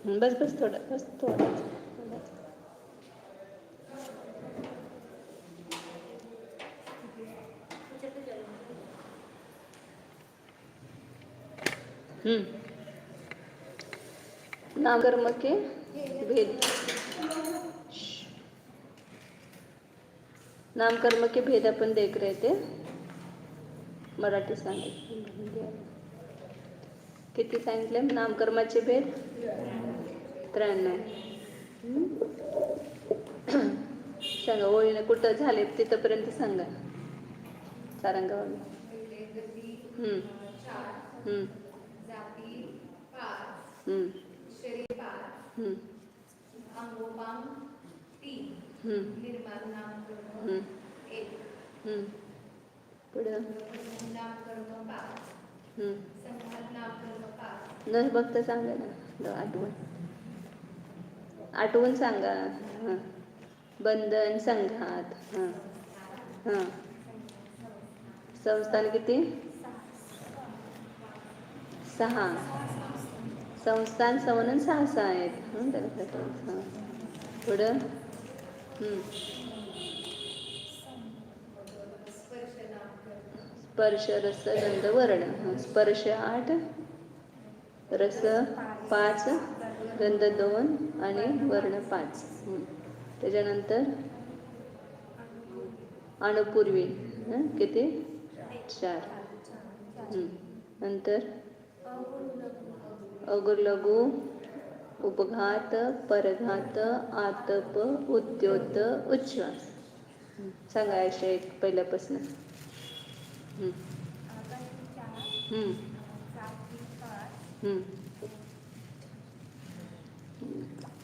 बस बस थोडं, बस थोडं. नामकर्म के भेद. नामकर्म के भेद अपन देख रहे थे. मराठी सांगितले. किती सांगितले नामकर्माचे भेद? 93. सांगा ओळीने कुठं झाले तिथपर्यंत सांगा. सारंगावाला. पुढं न बघता सांगा ना. आठवून सांगा. हां. बंधन संघात. हां हां. संस्थान किती? 6. संस्थान संवनन 6 आहेत. हां. पुढं स्पर्श रस गंध वर्ण. स्पर्श 8, रस 5, गंध 2 आणि वर्ण 5. त्याच्यानंतर अणुपूर्वी किती? 4. नंतर अगुर लघु, उपघात, परघात, आतप, उद्योत, उच्छ्वास. सांगा अशा एक पहिल्यापासून.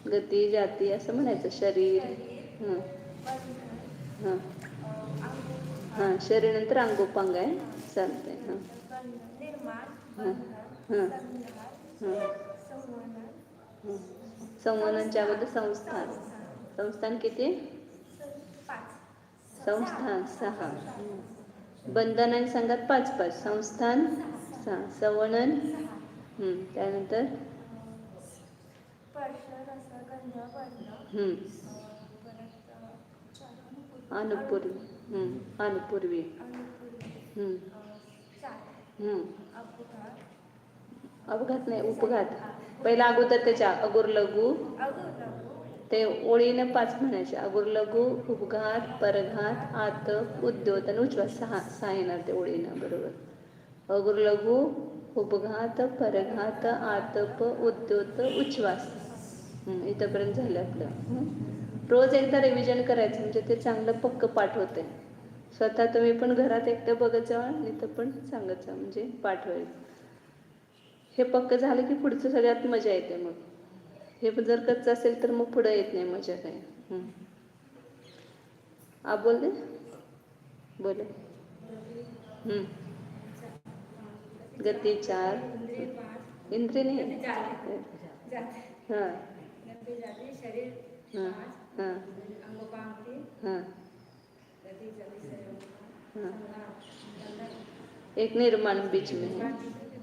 गती जाती असं म्हणायचं. शरीर. हां हां. शरीर नंतर अंगोपांग आहे. चालतंय. हां हां हां. संवननच्या अगोदर संस्थान. संस्थान किती? संस्थान 6. बंधन आणि संघात 5-5. संस्थान 6. संवनन. त्यानंतर अणुपूर्वी. अणुपूर्वी. अपघात नाही, उपघात. पहिला अगोदर त्याच्या अगुर लघु. ते ओळीने 5 म्हणायचे. अगुर लघु, उपघात, परघात, आतप, उद्योत आणि उच्छ्वास. 6 येणार ते ओळीनं. बरोबर. अगुर लघु, उपघात, परघात, आतप, उद्योत, उच्छ्वास. इथंपर्यंत झालं आपलं. रोज एकदा रिव्हिजन करायचं म्हणजे ते चांगलं पक्क पाठ होते. स्वतः तुम्ही पण घरात एकदा बघत जावा आणि इथं पण सांगत जा म्हणजे पाठ होईल. हे पक्क झालं की पुढचं सगळ्यात मजा येते. मग हे जर कच्चं असेल तर मग पुढं येत नाही मजा काय. बोल दे. बोल. गती 4. इंद्रिय नाही. हां हां हां. एक निर्माण बीच में है.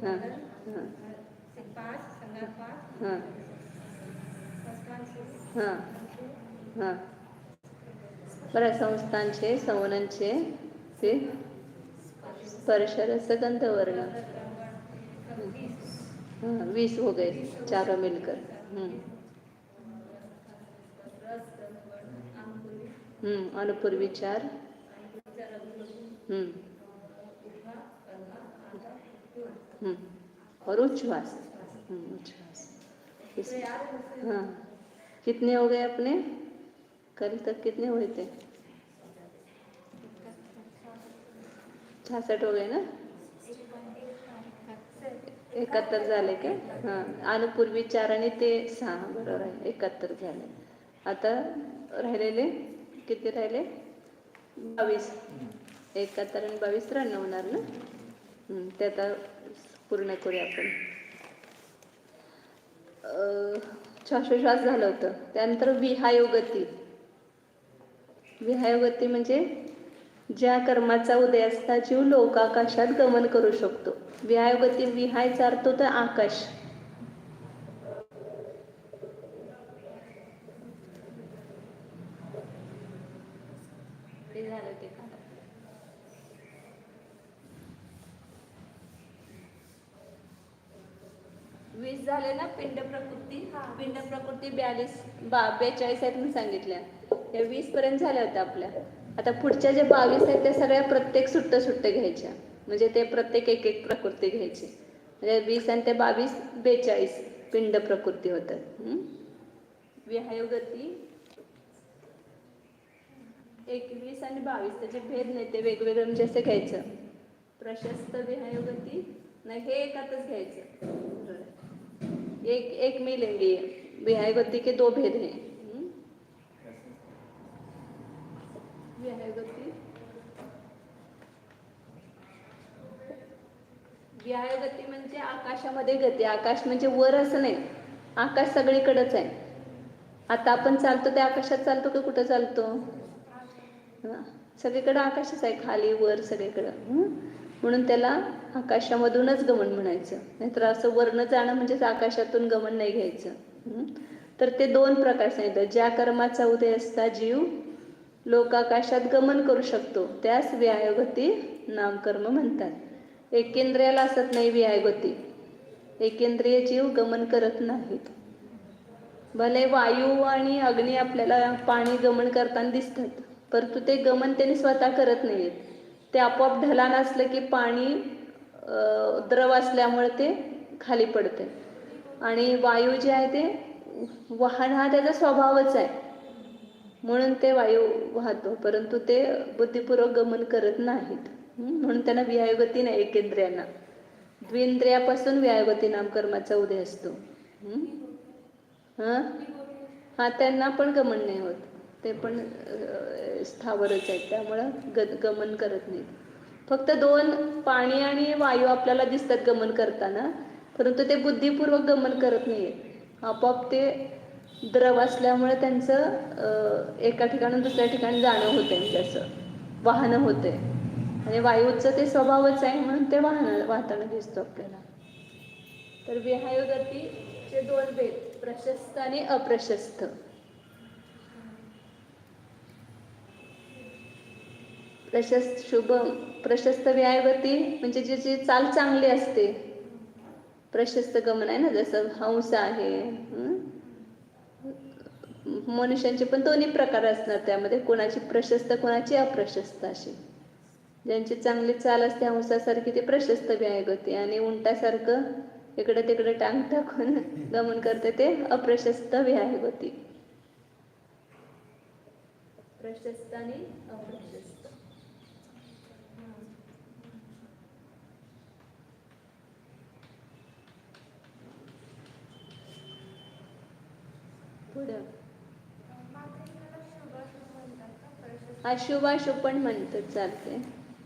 हां हां हां हां हां. बरं. संस्थानचे संवननचे ते स्पर्श रस गंध वर्ण. 20 हो गए 4 मिलकर. अणुपूर्वी 4. और उच्छ्वास. उच्छ्वास. हाँ. कितने हो गए अपने? कल तक कितने हुए थे? 66 हो गए ना. 71 झाले काय? हां. अणुपूर्वी 4 आणि ते 6. बरोबर आहे. 71 झाले. आता राहिलेले किती राहिले? 22. 71 आणि 22 93 होणार ना. ते आता पूर्ण करूया आपण. श्वासोश्वास झालं होतं. त्यानंतर विहायोगती. विहायोगती म्हणजे ज्या कर्माचा उदय असता जीव लोकाकाशात गमन करू शकतो. विहायोगती. विहायचा अर्थ होतो आकाश. झाले ना पिंड प्रकृती. पिंड प्रकृती 42 आहेत म्हणून सांगितल्या. या 20 पर्यंत झाल्या होत्या आपल्या. आता पुढच्या जे 22 आहेत त्या सगळ्या प्रत्येक सुट्ट घ्यायच्या. म्हणजे ते प्रत्येक एक प्रकृती घ्यायची. म्हणजे 20 आणि ते 22 42 पिंड प्रकृती होतात. विहायुगती 21 आणि 22 त्याचे भेद नाही, ते वेगवेगळं म्हणजे असं घ्यायचं. प्रशस्त विहायुगती नाही, हे एकातच घ्यायचं. एक में लेंगे. विहायुगती के 2 भेद हैं. विहायुगती म्हणजे आकाशामध्ये गती. आकाश म्हणजे वर असं नाही, आकाश सगळीकडेच आहे. आता आपण चालतो ते आकाशात चालतो का कुठं चालतो? सगळीकडे आकाशच आहे, खाली वर सगळीकडं. म्हणून त्याला आकाशामधूनच गमन म्हणायचं. नाहीतर असं वरनं जाणं म्हणजेच आकाशातून गमन नाही घ्यायचं. तर ते 2 प्रकार सांगितलं. ज्या कर्माचा उदय असता जीव लोकाकाशात गमन करू शकतो त्यास विहायुगती नामकर्म म्हणतात. एकेंद्रियाला असत नाही विहायुगती. एकेंद्रिय जीव गमन करत नाहीत. भले वायू आणि अग्नी आपल्याला पाणी गमन करताना दिसतात, परंतु ते गमन त्यांनी स्वतः करत नाहीत. ते आपोआप ढलान असलं की पाणी द्रव असल्यामुळे ते खाली पडते. आणि वायू जे आहे ते वाहन हा त्याचा स्वभावच आहे, म्हणून ते वायू वाहतो, परंतु ते बुद्धिपूर्वक गमन करत नाहीत. म्हणून त्यांना विहायुगती नाही. एकेंद्रियांना द्विंद्रियापासून विहायुगती नामकर्माचा उदय असतो. हा त्यांना पण गमन नाही होत, ते पण स्थावरच आहेत, त्यामुळं गमन करत नाहीत. फक्त 2 पाणी आणि वायू आपल्याला दिसतात गमन करताना, परंतु ते बुद्धिपूर्वक गमन करत नाहीत. आपोआप ते द्रव असल्यामुळे त्यांचं एका ठिकाणून दुसऱ्या ठिकाणी जाणं होतं, म्हणजे असं वाहनं होते. आणि वायूचं ते स्वभावच आहे, म्हणून ते वाहताना दिसतो आपल्याला. तर विहायुगतीचे 2 भेद, प्रशस्त आणि अप्रशस्त. प्रशस्त विहायुगती म्हणजे जी चाल चांगली असते. प्रशस्त गमन आहे ना, जसं हंस आहे. मनुष्यांचे पण 2 प्रकार असणार त्यामध्ये, कोणाची प्रशस्त कोणाची अप्रशस्त अशी. ज्यांची चांगली चाल असते हंसासारखी ते प्रशस्त विहायुगती, आणि उंटासारखं इकडे तिकडे टांग टाकून गमन करते ते अप्रशस्त विहायुगती. प्रशस्त आणि अप्रशस्त. पुढं अशुभाशुभ पण म्हणतात, चालते.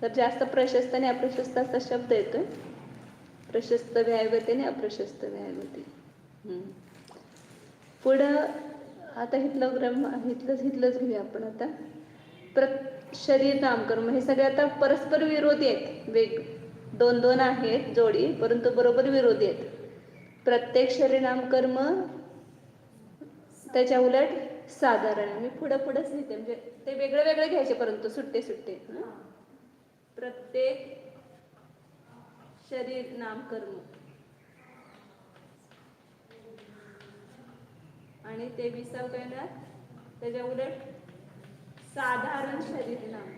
तर जास्त प्रशस्त आणि अप्रशस्त असा शब्द येतोय. प्रशस्त विहायुगती आणि अप्रशस्त विहायुगती. पुढं आता हितलंच घेऊया आपण. आता शरीर नामकर्म हे सगळे आता परस्पर विरोधी आहेत. 2 आहेत जोडी, परंतु बरोबर विरोधी आहेत. प्रत्येक शरीर नामकर्म त्याच्या उलट साधारण. मी पुढंच लिहिते, म्हणजे ते वेगळे घ्यायचे, परंतु सुट्टे. प्रत्येक शरीर नामकर्म आणि 23 येणार त्याच्या उलट साधारण शरीर नाम.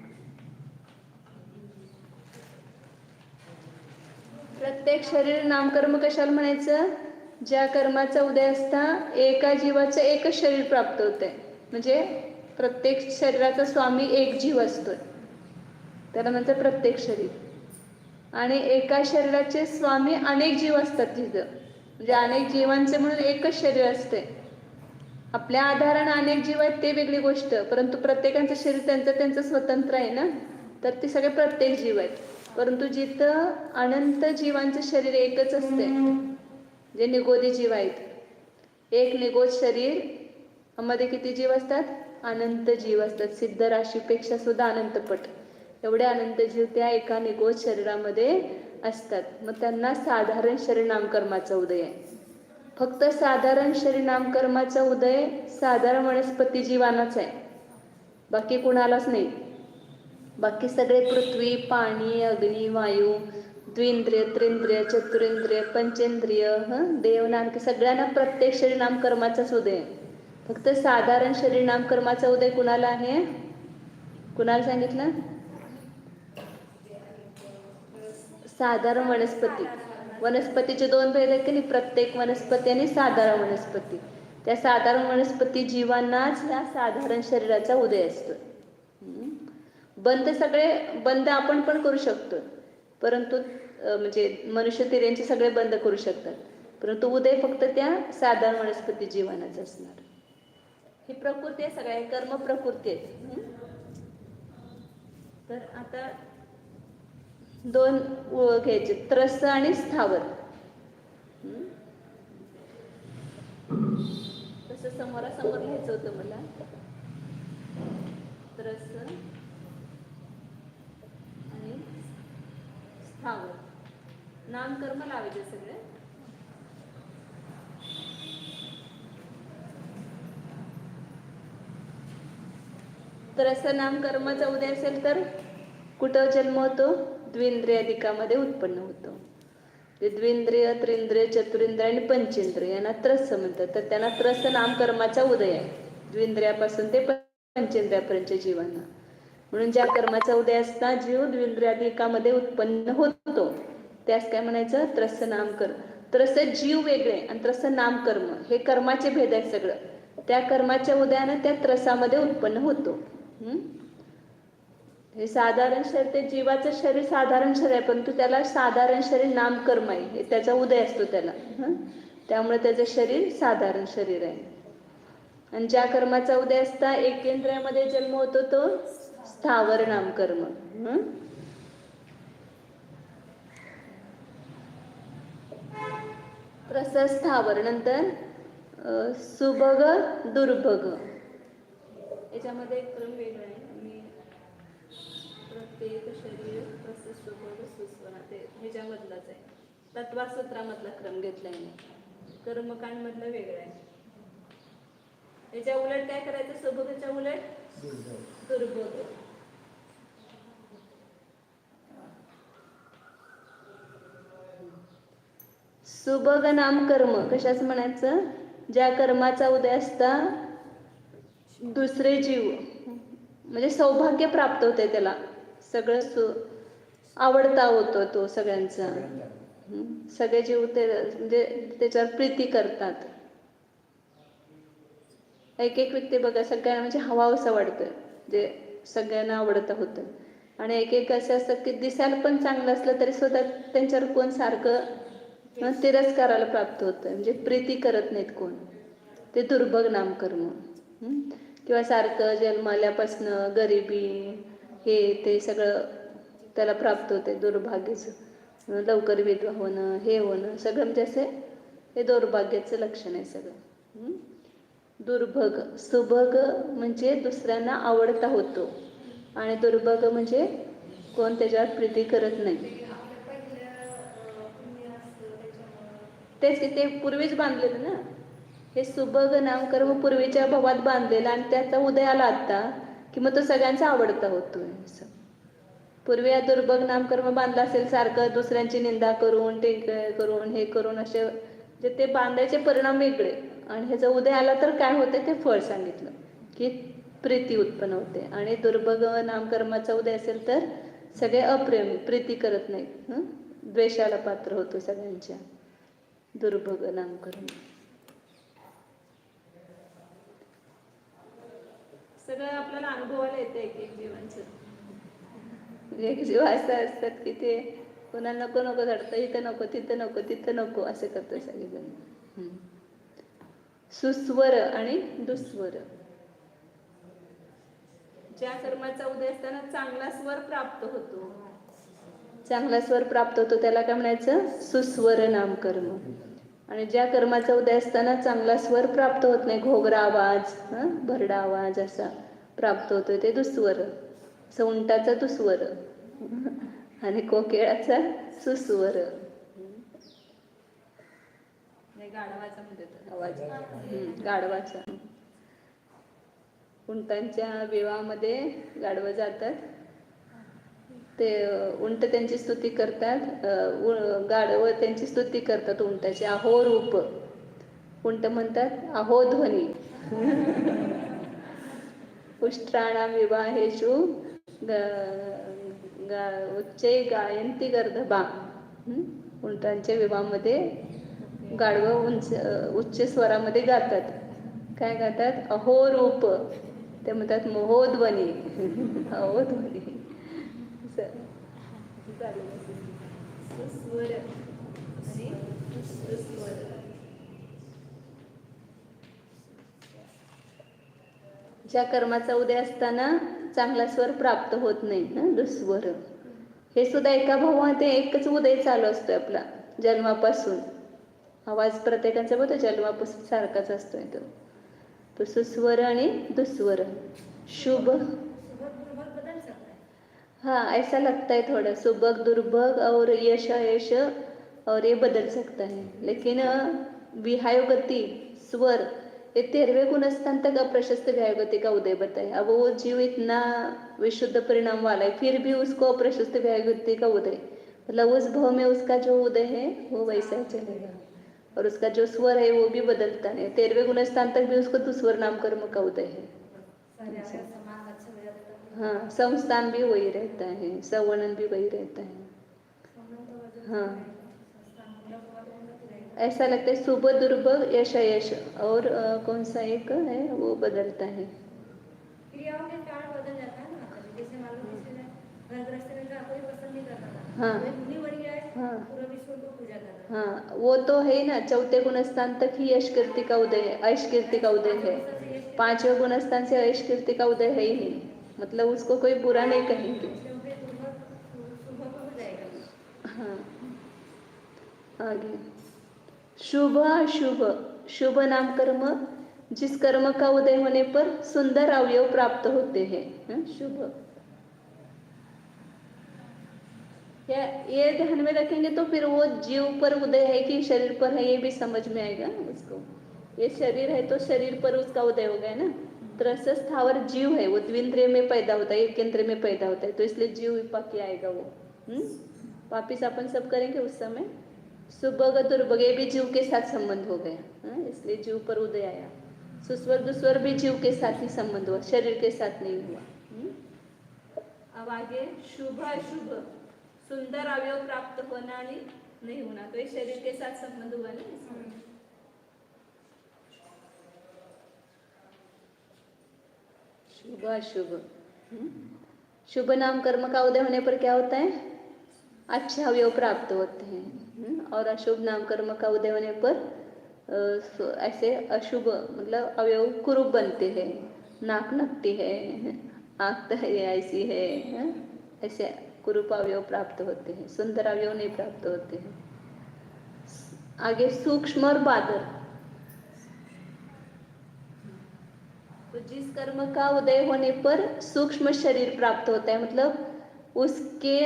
प्रत्येक शरीर नामकर्म कशाला म्हणायचं? ज्या कर्माचा उदय असता एका जीवाचं एकच शरीर प्राप्त होतंय. म्हणजे प्रत्येक शरीराचा स्वामी एक जीव असतोय, त्याला म्हणतात प्रत्येक शरीर. आणि एका शरीराचे स्वामी अनेक जीव असतात तिथं, म्हणजे अनेक जीवांचे म्हणून एकच शरीर असते. आपल्या आधारानं अनेक जीव आहेत ते वेगळी गोष्ट, परंतु प्रत्येकाचं शरीर त्यांचं स्वतंत्र आहे ना, तर ते सगळे प्रत्येक जीव आहेत. परंतु जिथं अनंत जीवांचं शरीर एकच असते, जे निगोदी जीव आहेत, एक निगोद शरीर मध्ये किती जीव असतात? अनंत जीव असतात. सिद्ध राशीपेक्षा सुद्धा अनंतपट एवढे अनंत जीव त्या एका निगोद शरीरामध्ये असतात. मग त्यांना साधारण शरीर नामकर्माचा उदय आहे. फक्त साधारण शरीर नामकर्माचा उदय साधारण वनस्पती जीवांनाच आहे, बाकी कुणालाच नाही. बाकी सगळे पृथ्वी, पाणी, अग्नी, वायू, द्विंद्रिय, त्रिंद्रिय, चतुरेंद्रिय, पंचेंद्रिय, देव नाम सगळ्यांना प्रत्येक शरीर नामकर्माचाच उदय आहे. फक्त साधारण शरीर नामकर्माचा उदय कुणाला आहे? कुणाला सांगितलं? साधारण वनस्पती. वनस्पतीचे दोन भेद आहेत की नाही, प्रत्येक वनस्पती आणि साधारण वनस्पती. त्या साधारण वनस्पती जीवांनाच ह्या साधारण शरीराचा उदय असतो. बंध सगळे बंध आपण पण करू शकतो, परंतु म्हणजे मनुष्य तिर्यांचे सगळे बंद करू शकतात, परंतु उदय फक्त त्या साधारण वनस्पती जीवानाच असणार. ही प्रकृती आहे, सगळ्या कर्म प्रकृती आहेत. तर आता दोन घ्यायचे, त्रस आणि स्थावर. तसं समोरासमोर लिहायचं होतं मला. त्रस आणि स्थावर. नामकर्म लावायचे सगळे. त्रस नामकर्माचा उदय असेल तर कुठं जन्म होतो? द्विंद्रियादिकामध्ये उत्पन्न होतो. ते द्विंद्रिय, त्रिंद्रिय, चतुरेंद्रिय आणि पंचेंद्रिय यांना त्रस म्हणतात. तर त्यांना त्रस नामकर्माचा उदय आहे, द्विंद्रियापासून ते पंचेंद्रियापर्यंतच्या जीवांना. म्हणून ज्या कर्माचा उदय असता जीव द्विंद्रियादिकामध्ये उत्पन्न होतो त्यास काय म्हणायचं? त्रस नामकर्म. त्रस जीव वेगळे आणि त्रस नामकर्म हे कर्माचे भेद आहेत सगळं. त्या कर्माच्या उदयानं त्या त्रसामध्ये उत्पन्न होतो. हे साधारण शरीर, ते जीवाचं शरीर साधारण शरीर आहे, परंतु त्याला साधारण शरीर नामकर्म आहे, हे त्याचा उदय असतो त्याला. त्यामुळे त्याचं शरीर साधारण शरीर आहे. आणि ज्या कर्माचा उदय असता एकेंद्रियामध्ये जन्म होतो तो स्थावर नामकर्म. त्रस स्थावर. नंतर सुभग, दुर्भग. याच्यामध्ये क्रम वेगळा आहे. मी प्रत्येक शरीर त्रस, सुभग, सुस्वना ते ह्याच्यामधलाच आहे, तत्वासूत्रामधला क्रम घेतलाय मी. कर्मकांडमधलं वेगळं आहे. याच्या उलट काय करायचं? सुभगच्या उलट दुर्भग. सुभग नाम कर्म कशाच म्हणायचं? ज्या कर्माचा उदय असता दुसरे जीव म्हणजे सौभाग्य प्राप्त होते, त्याला सगळं आवडता होतो तो सगळ्यांचा. सगळे जीव ते म्हणजे त्याच्यावर प्रीती करतात. एक एक व्यक्ती बघा सगळ्यांना म्हणजे हवाहवसं वाटतं, जे सगळ्यांना आवडतं होतं. आणि एक एक असं असतं की दिसायला पण चांगलं असलं तरी सुद्धा त्यांच्यावर कोण सारखं तिरस्काराला प्राप्त होतं, म्हणजे प्रीती करत नाहीत कोण. ते दुर्भग नामकर्म. किंवा सारखं जन्माल्यापासनं गरिबी हे ते सगळं त्याला प्राप्त होते, दुर्भाग्याचं. लवकर विधवा होणं, हे होणं सगळं म्हणजे असे हे दुर्भाग्याचं लक्षण आहे सगळं. दुर्भग. सुभग म्हणजे दुसऱ्यांना आवडता होतो आणि दुर्भग म्हणजे कोण त्याच्यावर प्रीती करत नाही. तेच की ते पूर्वीच बांधलेलं ना, हे सुभग नामकर्म पूर्वीच्या भवात बांधलेलं आणि त्याचा उदय आला आता की मग तो सगळ्यांचा आवडता होतोय. पूर्वी या दुर्भग नामकर्म बांधला असेल सारखं दुसऱ्यांची निंदा करून, टीका करून, हे करून, असे जे ते बांधायचे परिणाम वेगळे. आणि ह्याचा उदय आला तर काय होते ते फळ सांगितलं की प्रीती उत्पन्न होते. आणि दुर्भग नामकर्माचा उदय असेल तर सगळे अप्रेमी, प्रीती करत नाहीत, द्वेषाला पात्र होतो सगळ्यांच्या. दुर्भग नामकर्म सगळं आपल्याला अनुभवायला येते. एक एक जीवांचं एक जीव असं असतात की ते कोणाला नको नको झाडतं, इथं नको, तिथं नको, तिथं नको असं करतो सगळेजण. सुस्वर आणि दुस्वर. ज्या कर्माचा उदय असताना चांगला स्वर प्राप्त होतो, चांगला स्वर प्राप्त होतो त्याला काय म्हणायचं? सुस्वर नामकर्म. आणि ज्या कर्माचा उदय असताना चांगला स्वर प्राप्त होत नाही, घोगरा आवाज, भरडा आवाज असा प्राप्त होतो, ते दुस्वर. उंटाचा दुस्वर आणि कोकिळाचा सुस्वर. गाढवाचा म्हणतात आवाज, गाढवाचा. उंटांच्या विवाहामध्ये गाढवं जातात ते उंट त्यांची स्तुती करतात, गाढव त्यांची स्तुती करतात उंटाची. अहो रूप, उंट म्हणतात अहो ध्वनी. उष्ट्राणाम विवाहेषु उच्चे गायंती गर्दभा. उंटांच्या विवाहामध्ये गाढवं उच्च स्वरामध्ये गातात. काय गातात? अहो रूप, ते म्हणतात महोध्वनी. अहोध्वनी. सुस्वर आणि दुस्वर. ज्या कर्माचा उदय असताना चांगला स्वर प्राप्त होत नाही ना, दुस्वर. हे सुद्धा एका भावामध्ये एकच उदय चालू असतोय आपला जन्मापासून. आवाज प्रत्येकाचा बघतो जन्मापासून सारखाच असतोय तो सुस्वर आणि दुस्वर. शुभ, हाँ ऐसा लगता है थोड़ा, सुबह दुर्भग और यश यश और ये बदल सकता है, लेकिन विहायुगति स्वर ये 13वें गुणस्थान तक अप्रशस्त विहायुगति का उदय बताया. अब वो जीव इतना विशुद्ध परिणाम वाला है, फिर भी उसको अप्रशस्त विहायुगति का उदय, मतलब उस भाव में उसका जो उदय है वो वैसा ही चलेगा. और उसका जो स्वर है वो भी बदलता है. 13वें गुणस्थान तक भी उसको दुस्वर नाम कर्म का उदय है. हाँ, संस्थान भी वही रहता है, सवर्णन भी वही रहता है. हाँ, ऐसा लगता है सुबह दुर्भग यश यश और कौन सा एक है वो बदलता है. क्रियाओं के कारण बदल जाता है ना. जैसे मालूम कोई पसंद नहीं करता था. हाँ हाँ पूरा विश्व को पूजा करता. हाँ, वो तो है ना. 4थे गुणस्थान तक ही यश कीर्ति का उदय है, ऐश कीर्ति का उदय है. 5वें गुणस्थान से ऐश कीर्ति का उदय है ही नहीं, मतलब उसको कोई बुरा नहीं कहेंगे. हाँ, आगे शुभ अशुभ. शुभ नाम कर्म, जिस कर्म का उदय होने पर सुंदर अवयव प्राप्त होते हैं. शुभ, ये ध्यान में रखेंगे तो फिर वो जीव पर उदय है कि शरीर पर है, ये भी समझ में आएगा उसको. ये शरीर है तो शरीर पर उसका उदय हो गया ना. त्रस्त स्थावर जीव है, वो द्विंद्रिय में पैदा होता है, एक केंद्र में पैदा होता है, तो इसलिए जीव विपाकी आएगा वो. वापिस अपन सब करेंगे उस समय. सुबह दुर्भग, ये भी जीव के साथ संबंध हो गया, इसलिए जीव पर उदय आया. सुस्वर दुस्वर भी जीव के साथ ही संबंध हुआ, शरीर के साथ नहीं हुआ. अब आगे शुभ अशुभ, सुंदर अवयव प्राप्त होना आणि नहीं होना, तो ये शरीर के साथ संबंध हुआ ना. शुभ अशुभ. शुभ नाम कर्म का उदय होने पर क्या होता है? अच्छे अवयव प्राप्त होते हैं. और अशुभ नाम कर्म का उदय होने पर ऐसे अशुभ मतलब अवयव कुरूप बनते हैं. नाक नकटी है, आँख ऐसी है, ऐसे कुरूप अवयव प्राप्त होते हैं, सुंदर अवयव नहीं प्राप्त होते हैं. आगे सूक्ष्म और बादर. तो जिस कर्म का उदय होने पर सूक्ष्म शरीर प्राप्त होता है, मतलब उसके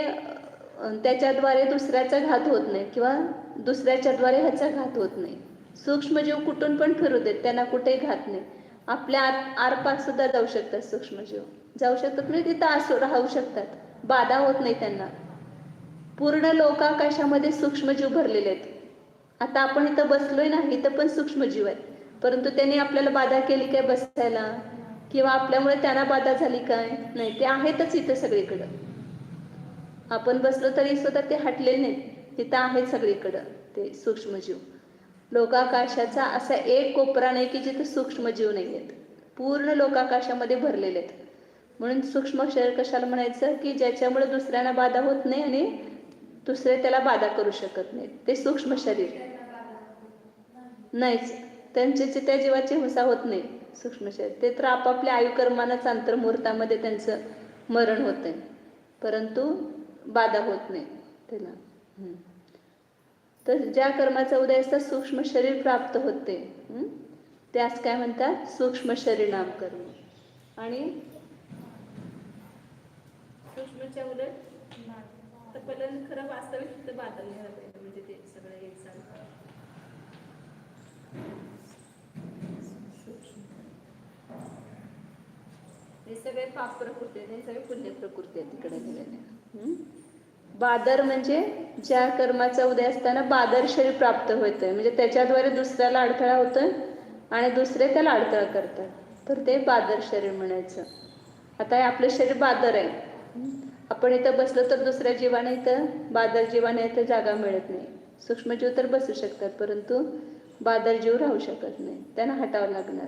त्याच्याद्वारे दुसऱ्याचा घात होत नाही किंवा दुसऱ्याच्याद्वारे ह्याचा घात होत नाही. सूक्ष्म जीव कुठून पण फिरू देत, त्यांना कुठेही घात नाही. आपल्या आरपार सुद्धा जाऊ शकतात सूक्ष्म जीव, जाऊ शकतात म्हणजे तिथं राहू शकतात, बाधा होत नाही त्यांना. पूर्ण लोकाकाशामध्ये सूक्ष्म जीव भरलेले आहेत. आता आपण इथं बसलोय ना, इथं पण सूक्ष्म जीव आहेत, परंतु त्यांनी आपल्याला बाधा केली काय बसायला, किंवा आपल्यामुळे त्यांना बाधा झाली काय? नाही, ते आहेतच इथं सगळीकडं. आपण बसलो तरी सुद्धा ते हटले नाहीत, तिथं आहेत सगळीकडं ते सूक्ष्मजीव. लोकाकाशाचा असा एक कोपरा नाही की जिथे सूक्ष्मजीव नाही आहेत, पूर्ण लोकाकाशामध्ये भरलेले आहेत. म्हणून सूक्ष्म शरीर कशाला म्हणायचं की ज्याच्यामुळे दुसऱ्यांना बाधा होत नाही आणि दुसरे त्याला बाधा करू शकत नाहीत, ते सूक्ष्म शरीर नाहीच. त्यांची त्या जीवाची हिंसा होत नाही सूक्ष्म शरीर. ते तर आपापल्या आयुकर्मानाच अंतर्मुहूर्तामध्ये त्यांचं मरण होतंय, परंतु बाधा होत नाही त्याला. तर ज्या कर्माचा उदय असता सूक्ष्म शरीर प्राप्त होते, त्यास काय म्हणतात? सूक्ष्म शरीर नाम कर्म. आणि सूक्ष्मच्या उलट तर पहिलं खरं वास्तविक तर बादल घ्यायला पाहिजे, म्हणजे ते सगळं एक सारखं. हे सगळे पाप प्रकृती आहेत, हे सगळे पुण्य प्रकृती आहेत तिकडे गेलेले. बादर म्हणजे ज्या कर्माचा उदय असताना बादर शरीर प्राप्त होतंय, म्हणजे त्याच्याद्वारे दुसऱ्याला अडथळा होतोय आणि दुसरे त्याला अडथळा करतात, तर ते बादर शरीर म्हणायचं. आता हे आपलं शरीर बादर आहे. आपण इथं बसलो तर दुसऱ्या जीवाने इथं, बादर जीवाने इथं जागा मिळत नाही. सूक्ष्मजीव तर बसू शकतात, परंतु बादर जीव राहू शकत नाही, त्यांना हटावं लागणार.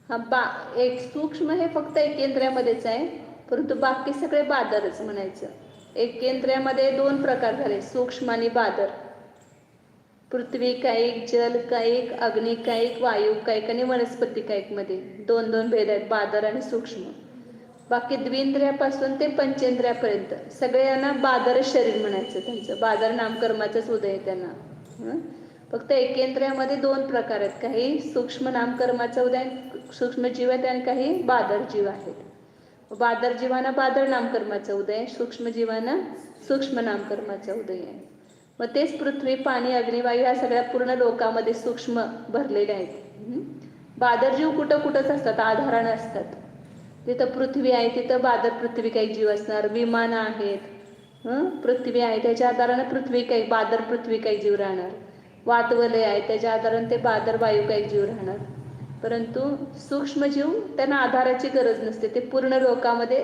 हा एक सूक्ष्म हे फक्त एकेंद्रियामध्येच आहे, परंतु बाकी सगळे बादरच म्हणायचं. एकेंद्रियामध्ये 2 प्रकार झाले, सूक्ष्म आणि बादर. पृथ्वी कायिक, जल कायिक, अग्नी कायिक, वायू कायिक आणि वनस्पती कायिक मध्ये 2 भेद आहेत, बादर आणि सूक्ष्म. बाकी द्विंद्रियापासून ते पंचेंद्रियापर्यंत सगळ्यांना बादर शरीर म्हणायचं. त्यांचं बादर नामकर्माचंच उदय त्यांना. फक्त एकेंद्रियामध्ये 2 प्रकार आहेत, काही सूक्ष्म नामकर्माचा उदय सूक्ष्म जीव आहेत आणि काही बादर जीव आहेत. बादर जीवांना बादर नामकर्माचा उदय, सूक्ष्म जीवांना सूक्ष्म नामकर्माचा उदय आहे. मग तेच पृथ्वी, पाणी, अग्निवायू ह्या सगळ्या पूर्ण लोकामध्ये सूक्ष्म भरलेल्या आहेत. बादर जीव कुठं कुठंच असतात, आधारानं असतात. जिथं पृथ्वी आहे तिथं बादर पृथ्वी काही जीव असणार, विमानं आहेत, पृथ्वी आहे त्याच्या आधारानं पृथ्वी काही बादर पृथ्वी काही जीव राहणार, वातवलय आहे त्याच्या आधारानं ते बादर वायू काही जीव राहणार. परंतु सूक्ष्म जीव त्यांना आधाराची गरज नसते, ते पूर्ण लोकामध्ये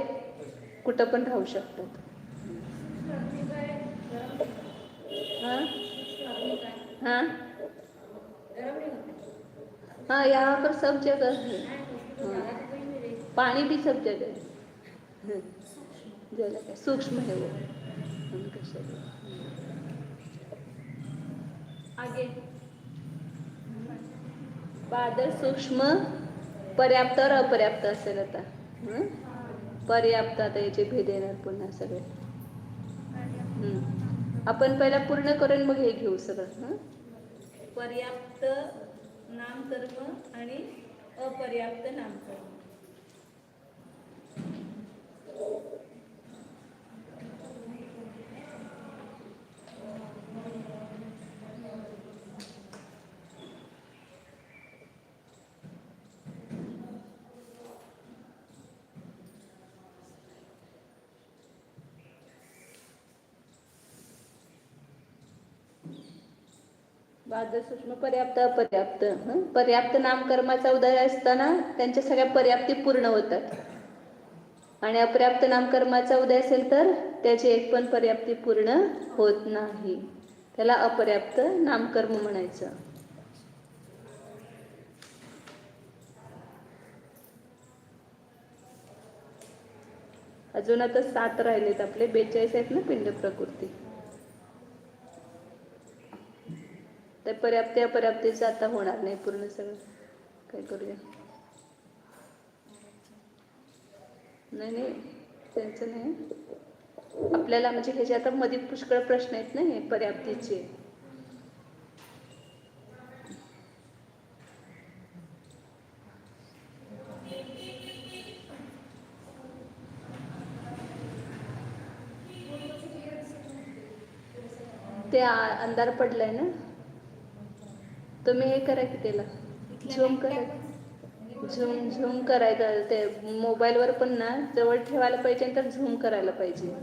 कुठं पण राहू शकतात. हाँ हाँ, यहाँ पर सब जगह है। पानी भी सब जगह है। जगह है, सूक्ष्म है वो उनका शरीर। आगे बादल सूक्ष्म, पर्याप्त और अपर्याप्त असेल आता. पर्याप्त आता याचे भेद येणार पुन्हा सगळे. आपण पहिला पूर्ण करून मग हे घेऊ सगळं. पर्याप्त नामकर्म आणि अपर्याप्त नामकर्म. बादर सूक्ष्म, पर्याप्त अपर्याप्त. पर्याप्त नामकर्माचा उदय असताना त्यांच्या सगळ्या पर्याप्ती पूर्ण होतात, आणि अपर्याप्त नामकर्माचा उदय असेल तर त्याची एक पण पर्याप्ती पूर्ण होत नाही, त्याला अपर्याप्त नामकर्म म्हणायचं. अजून आता 7 राहिलेत आपले, 42 आहेत ना पिंड प्रकृती. ते पर्याप्ती अपर्याप्तीचं आता होणार नाही पूर्ण सगळं. काय करूया? नाही त्यांचं नाही आपल्याला, म्हणजे ह्याचे आता मध्ये पुष्कळ प्रश्न आहेत ना हे पर्याप्तीचे. ते अंधार पडलाय ना, तुम्ही हे करा की त्याला झूम करा, झूम करायचं. ते मोबाईलवर पण ना जवळ ठेवायला पाहिजे, तर झूम करायला पाहिजे.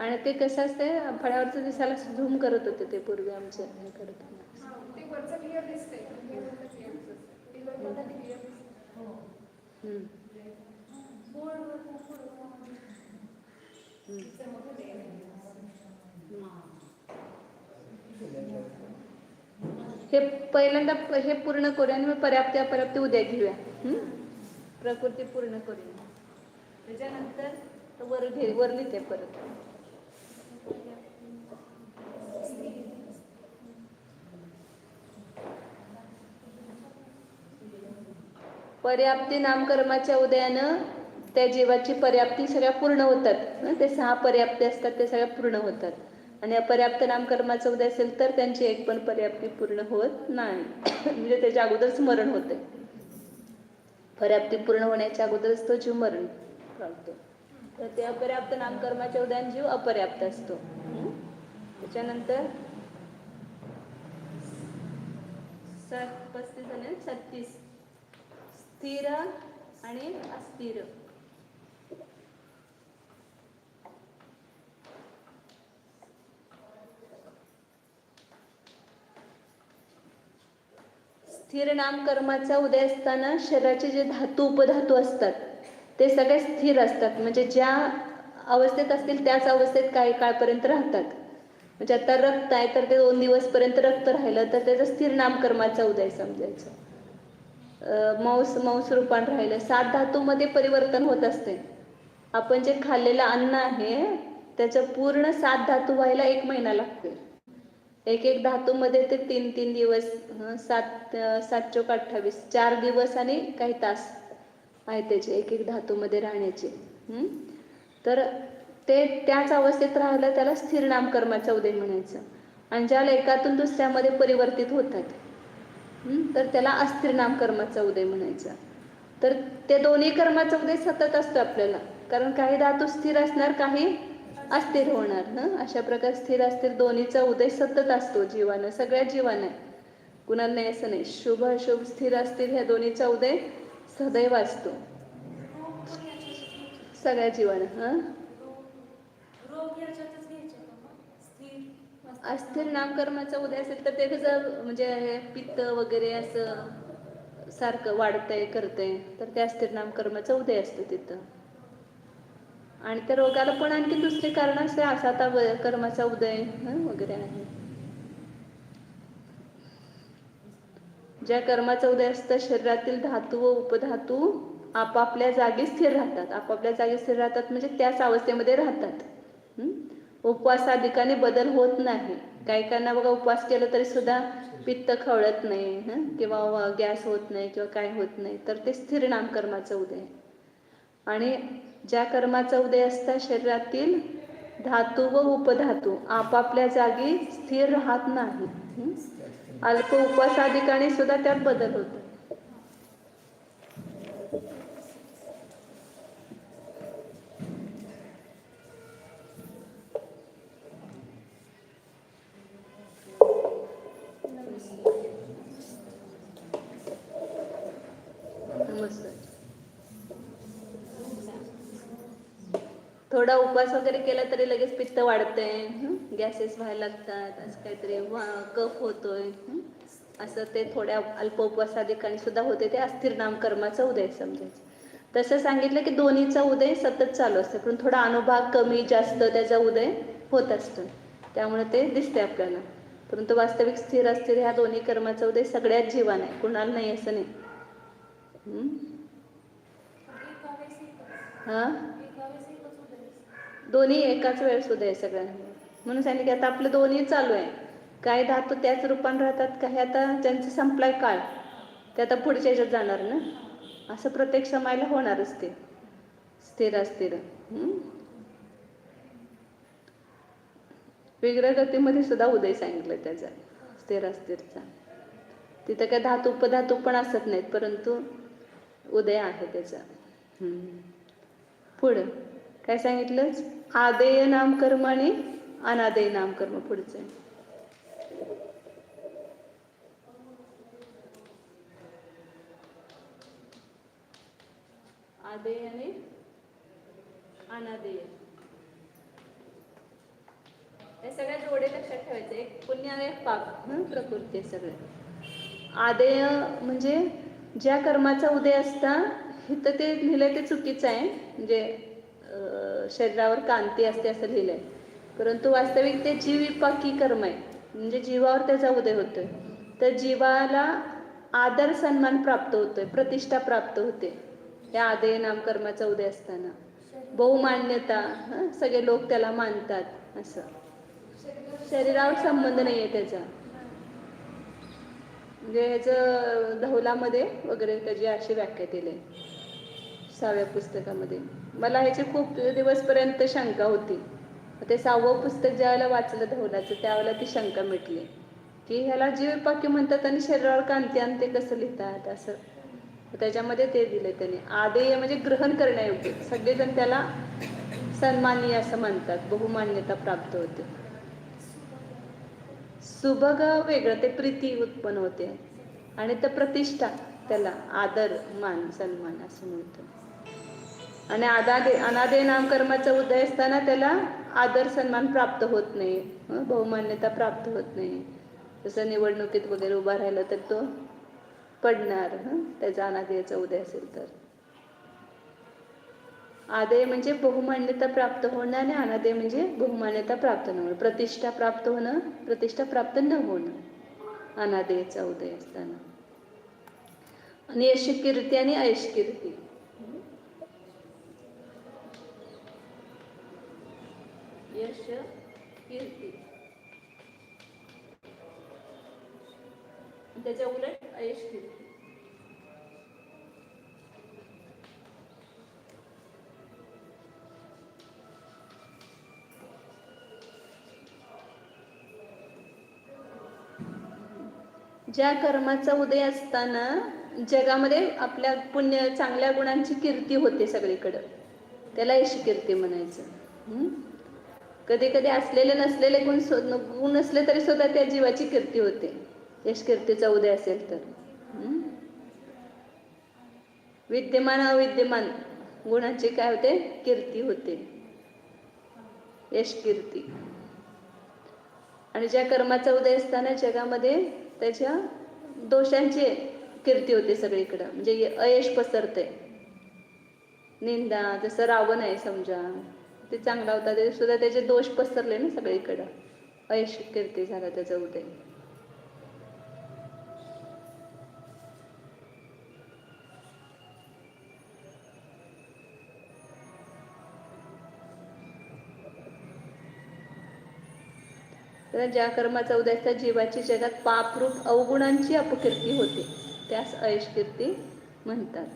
आणि ते कसं असते, फळ्यावरचं दिसायला झूम करत होते ते पूर्वी आमचे हे करत होते. हे पहिल्यांदा हे पूर्ण करूया आणि मग पर्याप्ती अपर्याप्ती उद्या घेऊया. प्रकृती पूर्ण करूया, त्याच्यानंतर वर लिहिते परत. पर्याप्ती नामकर्माच्या उदयानं त्या जीवाची पर्याप्ती सगळ्या पूर्ण होतात. ते 6 पर्याप्ती असतात, ते सगळ्या पूर्ण होतात. आणि अपर्याप्त नामकर्माचं उदय असेल तर त्यांची एक पण पर्याप्ती पूर्ण होत नाही. म्हणजे त्याच्या अगोदरच मरण होते. पर्याप्ती पूर्ण होण्याच्या अगोदरच तो जीव मरण पावतो. तर ते अपर्याप्त नामकर्माच्या उदयान जीव अपर्याप्त असतो. त्याच्यानंतर 35 झाले, 36 स्थिर आणि अस्थिर. स्थिर नामकर्माचा उदय असताना शरीराचे जे धातू उपधातू असतात ते सगळे स्थिर असतात. म्हणजे ज्या अवस्थेत असतील त्याच अवस्थेत काही काळपर्यंत राहतात. म्हणजे आता रक्त आहे तर ते 2 दिवसपर्यंत रक्त राहिलं तर त्याचा स्थिर नामकर्माचा उदय समजायचं. मांस रूपान राहिलं. 7 धातूमध्ये परिवर्तन होत असते. आपण जे खाल्लेलं अन्न आहे त्याचं पूर्ण 7 धातू व्हायला 1 महिना लागतो. एक धातूमध्ये ते 3 दिवस, 7 चोक 28, 4 दिवस आणि काही तास आहे त्याचे एक धातूमध्ये राहण्याचे. तर ते त्याच अवस्थेत राहिलं त्याला स्थिर नामकर्माचा उदय म्हणायचं. आणि ज्याला एकातून दुसऱ्यामध्ये परिवर्तित होतात तर त्याला अस्थिर नामकर्माचा उदय म्हणायचा. तर ते दोन्ही कर्माचा उदय सतत असतो आपल्याला, कारण काही धातू स्थिर असणार, काही अस्थिर होणार ना. अशा प्रकारे स्थिर अस्थिर दोन्हीचा उदय सतत असतो जीवानं, सगळ्या जीवानं. कुणाला नाही असं नाही. शुभ अशुभ स्थिर अस्थिर ह्या दोन्हीचा उदय सदैव असतो सगळ्या जीवानं. अस्थिर नामकर्माचा उदय असेल तर ते कसं म्हणजे पित्त वगैरे असं सारखं वाढतंय करतंय तर ते अस्थिर नामकर्माचा उदय असतो तिथं. आणि त्या रोगाला पण आणखी दुसरे कारण असे असाता कर्माचा उदय वगैरे आहे. ज्या कर्माचा उदय असतं शरीरातील धातू व उपधातू आपापल्या जागी स्थिर राहतात. आपापल्या जागी स्थिर राहतात म्हणजे त्याच अवस्थेमध्ये राहतात. उपवासाधिकाने बदल होत नाही. काही काहींना बघा उपवास केलं तरी सुद्धा पित्त खवळत नाही किंवा गॅस होत नाही किंवा काय होत नाही, तर ते स्थिर नामकर्माचा उदय. आणि ज्या कर्माचा उदय असता शरीरातील धातू व उपधातू आपापल्या जागी स्थिर राहत नाही. अल्प उपवासाधिकाने सुद्धा त्यात बदल होतात. थोडा उपवास वगैरे केला तरी लगेच पित्त वाढतंय, गॅसेस व्हायला लागतात, असं काहीतरी कफ होतोय, असं ते थोड्या अल्प उपवासाधिकाने सुद्धा होते. ते अस्थिर नामकर्माचा उदय समजायचं. तसं सांगितलं की दोन्हीचा उदय सतत चालू असतो, पण थोडा अनुभाग कमी जास्त त्याचा उदय होत असतो, त्यामुळे ते दिसते आपल्याला. परंतु वास्तविक स्थिर अस्थिर ह्या दोन्ही कर्माचा उदय सगळ्याच जीवांना आहे, कुणाला नाही असं नाही. दोन्ही एकाच वेळेस उदय आहे सगळ्यांना. म्हणून सांगितलं की आता आपलं दोन्ही चालू आहे. काही धातू त्याच रूपान राहतात, काही आता ज्यांचं संपलाय काळ ते आता पुढच्या ह्याच्यात जाणार ना. असं प्रत्येक समायला होणारच ते स्थिर अस्थिर. विग्रह गतीमध्ये सुद्धा उदय सांगितलं त्याचा स्थिर अस्थिरचा. तिथं काय धातू उपधातू पण असत नाहीत, परंतु उदय आहे त्याचा. पुढं काय सांगितलं? आदेय नामकर्म आणि अनादेय नामकर्म. पुढचं आदेय आणि अनादेय हे सगळ्या जोडे लक्षात ठेवायचे. एक पुण्य आणि एक पाप प्रकृती सगळे. आदेय म्हणजे ज्या कर्माचा उदय असता इथं ते लिहिलंय ते चुकीचं आहे. म्हणजे शरीरावर कांती असते असं लिहिलंय, परंतु वास्तविक ते जीवविपाकी कर्म आहे. म्हणजे जीवावर त्याचा उदय होतोय, तर जीवाला आदर सन्मान प्राप्त होतोय, प्रतिष्ठा प्राप्त होते या आदेय नामकर्माचा उदय असताना. बहुमान्यता, सगळे लोक त्याला मानतात. असं शरीरावर संबंध नाही आहे त्याचा. म्हणजे ह्याचं धौलामध्ये वगैरे त्याची अशी व्याख्या केली 6व्या पुस्तकामध्ये. मला ह्याची खूप दिवसपर्यंत शंका होती ते 6वं पुस्तक ज्यावेळेला वाचलं धवलाचं त्यावेळेला ती शंका मिटली की ह्याला जीववाक्य म्हणतात आणि शरीरावर कांती आणि ते कसं लिहितात असं. त्याच्यामध्ये ते दिले त्याने. आदेय म्हणजे ग्रहण करण्यायोग्य, सगळेजण त्याला सन्माननीय असं म्हणतात, बहुमान्यता प्राप्त होते. सुभग वेगळं, ते प्रीती उत्पन्न होते आणि तर प्रतिष्ठा, त्याला आदर मान सन्मान असं म्हणतो. आणि अनादे नामकर्माचा उदय असताना त्याला आदर सन्मान प्राप्त होत नाही, बहुमान्यता प्राप्त होत नाही. जसं निवडणुकीत वगैरे उभा राहिला तर तो पडणार, त्याचा अनादेयाचा उदय असेल तर. आदेय म्हणजे बहुमान्यता प्राप्त होणं आणि अनादेय म्हणजे बहुमान्यता प्राप्त न होणं, प्रतिष्ठा प्राप्त होणं, प्रतिष्ठा प्राप्त न होणं अनादेयाचा उदय असताना. आणि यश कीर्ती आणि ऐश कीर्ती. यश कीर्ती त्याच्या उलट ऐश कीर्ती. ज्या कर्माचा उदय असताना जगामध्ये आपल्या पुण्य चांगल्या गुणांची कीर्ती होते सगळीकडं, त्याला यश कीर्ती म्हणायचं. कधी कधी असलेले नसलेले गुण नसले तरी सुद्धा त्या जीवाची कीर्ती होते, यश कीर्तीचा उदय असेल तर. विद्यमान अविद्यमान गुणांची काय होते, कीर्ती होते, यश कीर्ती. आणि ज्या कर्माचा उदय असताना जगामध्ये त्याच्या दोषांची कीर्ती होते सगळीकडं, म्हणजे अयश पसरते, निंदा. जसं रावण आहे समजा, ते चांगला होता तरी सुद्धा त्याचे दोष पसरले ना सगळीकडं, अयश कीर्ती झाला त्याचा उदय. तर ज्या कर्माचा उदय असतात जीवाची जगात पापरूप अवगुणांची अपकीर्ती होते, त्यास अयश कीर्ती म्हणतात.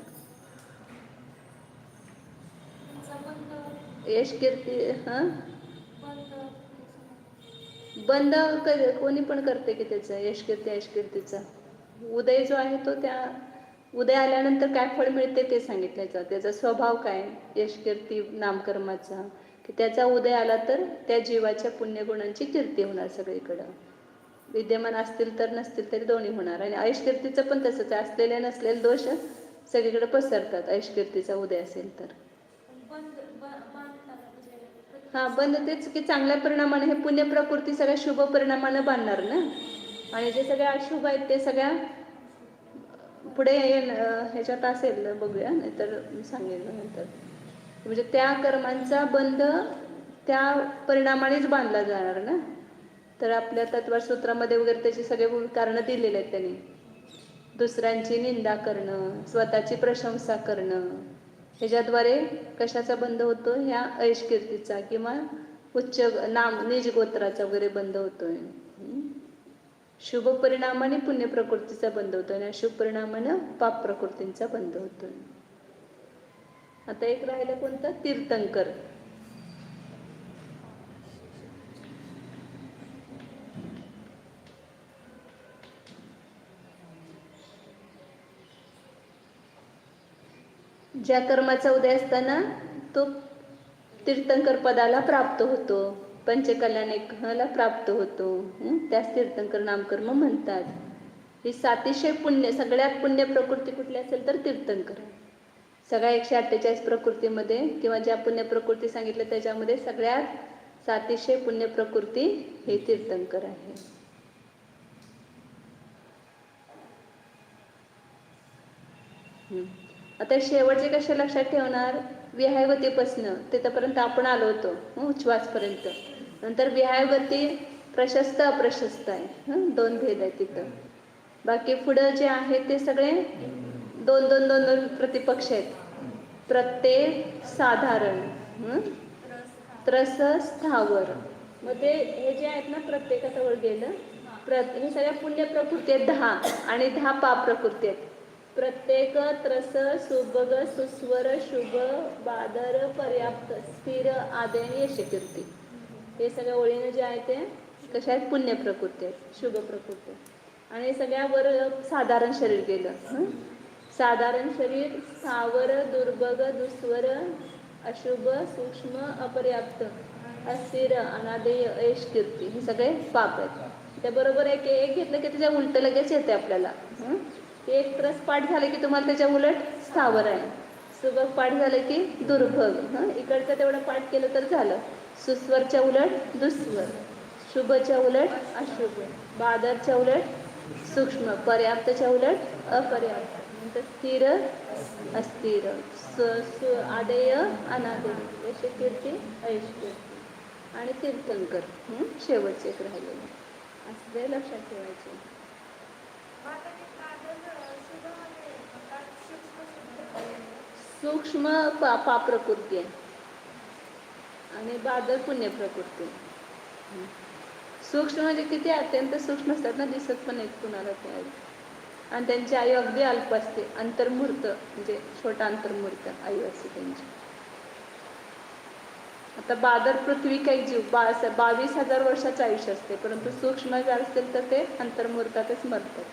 यश कीर्ती बंद कोणी पण करते की त्याचा यश कीर्ती ऐश कीर्तीचा उदय जो आहे तो, त्या उदय आल्यानंतर काय फळ मिळते ते सांगितल्याचं. त्याचा स्वभाव काय यश कीर्ती नामकर्माचा, की त्याचा उदय आला तर त्या जीवाच्या पुण्यगुणांची कीर्ती होणार सगळीकडं, विद्यमान असतील तर नसतील तरी दोन्ही होणार. आणि ऐश कीर्तीचं पण तसंच आहे, असलेले नसलेले दोष सगळीकडे पसरतात ऐश कीर्तीचा उदय असेल तर. बंद तेच की चांगल्या परिणामाने, हे पुण्य प्रकृती सगळ्या शुभ परिणामानं बांधणार ना, आणि जे सगळ्या अशुभ आहेत ते सगळ्या पुढे ह्याच्यात असेल, बघूया नाहीतर सांगेल नंतर. म्हणजे त्या कर्मांचा बंध त्या परिणामानेच बांधला जाणार ना. तर आपल्या तत्वसूत्रामध्ये वगैरे त्याची सगळे कारणं दिलेले आहेत त्यांनी. दुसऱ्यांची निंदा करणं, स्वतःची प्रशंसा करणं, ह्याच्याद्वारे कशाचा बंध होतो, ह्या ऐश कीर्तीचा किंवा उच्च निज गोत्राचा वगैरे बंध होतोय. शुभ परिणामाने पुण्य प्रकृतीचा बंध होतोय आणि अशुभ परिणामाने पाप प्रकृतींचा बंध होतोय. आता एक राहिलं कोणतं, तीर्थंकर. ज्या कर्माचा उदय असताना तो तीर्थंकर पदाला प्राप्त होतो, पंचकल्याणिकला प्राप्त होतो, त्यास तीर्थंकर नामकर्म म्हणतात. ही सातिशय पुण्य, सगळ्यात पुण्य प्रकृती कुठली असेल तर तीर्थंकर. सगळ्या 148 प्रकृतीमध्ये किंवा ज्या पुण्य प्रकृती सांगितल्या त्याच्यामध्ये सगळ्यात सातिशय पुण्य प्रकृती हे तीर्थंकर आहे. आता शेवटचे कसे लक्षात ठेवणार, विहायगतीपासनं तिथपर्यंत आपण आलो होतो, उच्छ्वासपर्यंत. नंतर विहायगती प्रशस्त अप्रशस्त आहे, 2 भेद आहे तिथं. बाकी पुढं जे आहे ते सगळे 2 प्रतिपक्ष आहेत. प्रत्येक साधारण, त्रस स्थावर. मग ते हे जे आहेत ना, प्रत्येकाचा वर गेलं, हे सगळ्या पुण्य प्रकृती आहेत 10 आणि 10 पाप प्रकृती आहेत. प्रत्येक, त्रस, सुभग, सुस्वर, शुभ, बादर, पर्याप्त, स्थिर, आदय आणि यश कीर्ती. हे सगळ्या ओळीनं जे आहे ते कशा आहेत, पुण्य प्रकृती आहेत, शुभ प्रकृती आहेत. आणि सगळ्यावर साधारण शरीर गेलं. साधारण शरीर स्थावर, दुर्भग, दुस्वर, अशुभ, सूक्ष्म, अपर्याप्त, अस्थिर, अनादेय, ऐश, कीर्ती, हे सगळे पाप आहेत. त्याबरोबर एक एक घेतलं की त्याच्या उलट लगेच येते आपल्याला. एक रस पाठ झाले की तुम्हाला त्याच्या उलट स्थावर आहे, सुबक पाठ झालं की दुर्भग, इकडचं तेवढं पाठ केलं तर झालं. सुस्वरच्या उलट दुस्वर, शुभच्या उलट अशुभ, बादरच्या उलट सूक्ष्म, पर्याप्तच्या उलट अपर्याप्त, नंतर स्थिर अस्थिर, आदेय अनादेय, यश कीर्ती ऐश कीर्ती, आणि तीर्थंकर शेवटचे एक राहिलेलं. असं ते लक्षात ठेवायचे. सूक्ष्म पाप प्रकृती आहे आणि बादर पुण्य प्रकृती. सूक्ष्म म्हणजे किती अत्यंत सूक्ष्म असतात ना, दिसत पण नाहीत कुणाला ते. आणि त्यांची आयु अगदी अल्प असते, अंतर्मूर्त म्हणजे छोटा अंतर्मूर्त आयु असते त्यांची. आता बादर पृथ्वी काही जीव 22,000 वर्षाचं आयुष्य असते, परंतु सूक्ष्म जर असतील तर ते अंतर्मूर्तातच मरतात.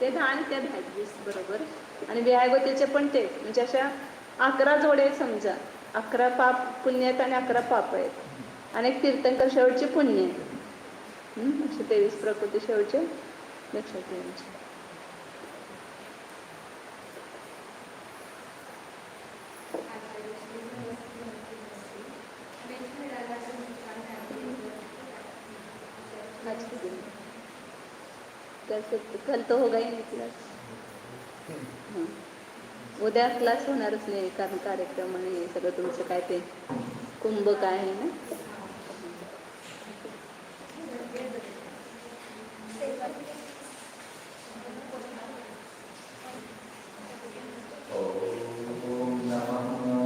ते 10 आणि त्या 20 बरोबर. आणि विहायगतीचे पण ते म्हणजे अशा 11 जोडे समजा, 11 पाप पुण्य आहेत आणि 11 पाप आहेत. अनेक तीर्थंकर शेवटचे पुण्य आहेत. असे 23 प्रकृती शेवटचे लक्षात घ्यायचे. कल तो होगा ही नाही क्लास. उद्या क्लास होणारच नाही, कारण कार्यक्रम आणि सगळं तुमचं काय ते कुंभ काय आहे ना.